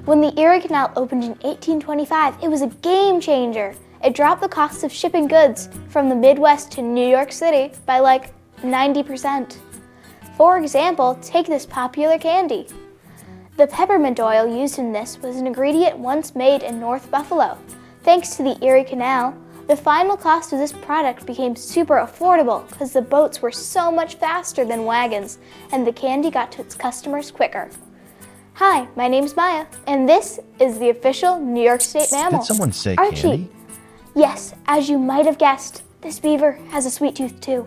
When the Erie Canal opened in 1825, it was a game changer. It dropped the cost of shipping goods from the Midwest to New York City by like 90%. For example, take this popular candy. The peppermint oil used in this was an ingredient once made in North Buffalo. Thanks to the Erie Canal, the final cost of this product became super affordable because the boats were so much faster than wagons and the candy got to its customers quicker. Hi, my name's Maya, and this is the official New York State mammal. Did someone say Archie. candy? Yes, as you might have guessed, this beaver has a sweet tooth too.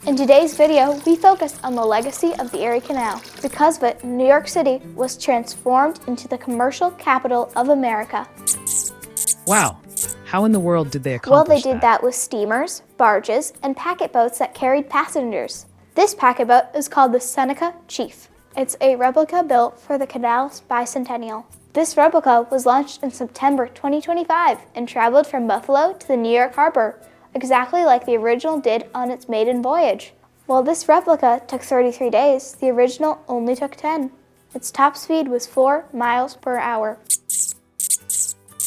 In today's video, we focus on the legacy of the Erie Canal. Because of it, New York City was transformed into the commercial capital of America. Wow, how in the world did they accomplish Well, they did that with steamers, barges, and packet boats that carried passengers. This packet boat is called the Seneca Chief. It's a replica built for the canal's bicentennial. This replica was launched in September 2025 and traveled from Buffalo to the New York harbor, exactly like the original did on its maiden voyage. While this replica took 33 days, the original only took 10. Its top speed was 4 miles per hour.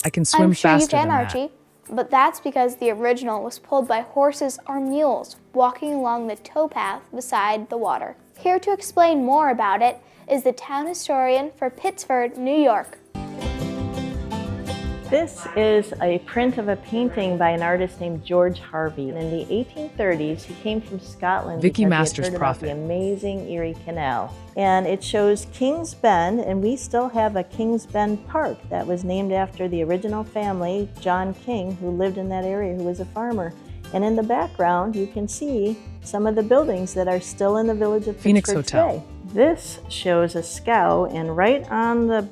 I can swim I'm sure you faster can, than Archie, but that's because the original was pulled by horses or mules walking along the towpath beside the water. Here to explain more about it is the town historian for Pittsford, New York. This is a print of a painting by an artist named George Harvey. In the 1830s, he came from Scotland Vicky because Masters he had heard about Prophet. the amazing Erie Canal. And it shows Kings Bend, and we still have a Kings Bend Park that was named after the original family, John King, who lived in that area, who was a farmer. And in the background, you can see some of the buildings that are still in the village of Phoenix Pittsford Hotel. today. This shows a scow, and right on the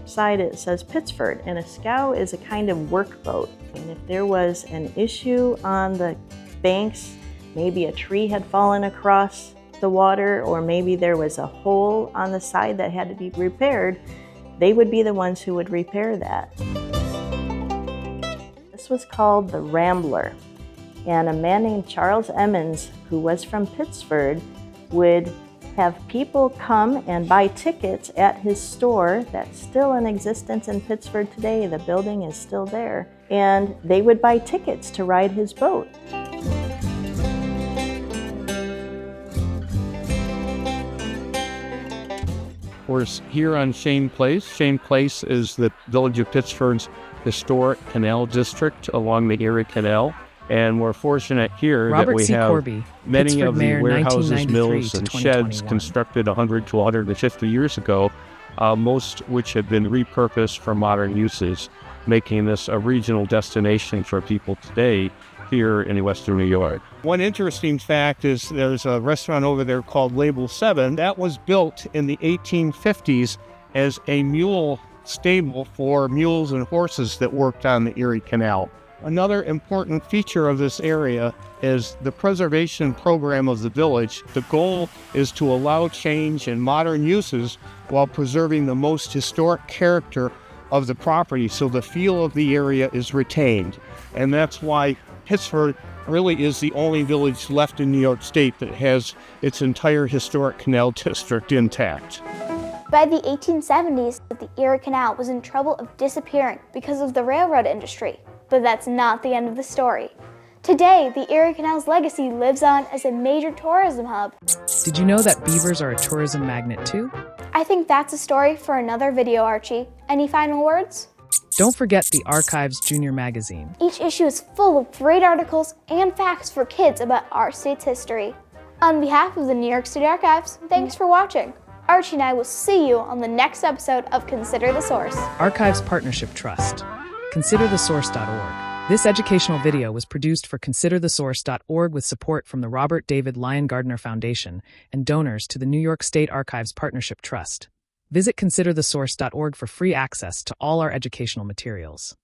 side it says Pittsford, and a scow is a kind of workboat. And if there was an issue on the banks, maybe a tree had fallen across the water, or maybe there was a hole on the side that had to be repaired, they would be the ones who would repair that. This was called the Rambler, and a man named Charles Emmons, who was from Pittsford, would have people come and buy tickets at his store that's still in existence in Pittsford today. The building is still there. And they would buy tickets to ride his boat. We're here on Shane Place. Shane Place is the village of Pittsford's historic canal district along the Erie Canal. And we're fortunate here Robert that we C. have Corby, many Pittsford of the Mayor, warehouses, 1993 mills, to and 2021. sheds constructed 100 to 150 years ago, most which have been repurposed for modern uses, making this a regional destination for people today here in Western New York. One interesting fact is there's a restaurant over there called Label 7 that was built in the 1850s as a mule stable for mules and horses that worked on the Erie Canal. Another important feature of this area is the preservation program of the village. The goal is to allow change in modern uses while preserving the most historic character of the property, so the feel of the area is retained. And that's why Pittsford really is the only village left in New York State that has its entire historic canal district intact. By the 1870s, the Erie Canal was in trouble of disappearing because of the railroad industry. But that's not the end of the story. Today, the Erie Canal's legacy lives on as a major tourism hub. Did you know that beavers are a tourism magnet too? I think that's a story for another video, Archie. Any final words? Don't forget the Archives Junior Magazine. Each issue is full of great articles and facts for kids about our state's history. On behalf of the New York City Archives, thanks for watching. Archie and I will see you on the next episode of Consider the Source. Archives Partnership Trust. ConsiderTheSource.org. This educational video was produced for ConsiderTheSource.org with support from the Robert David Lyon Gardner Foundation and donors to the New York State Archives Partnership Trust. Visit ConsiderTheSource.org for free access to all our educational materials.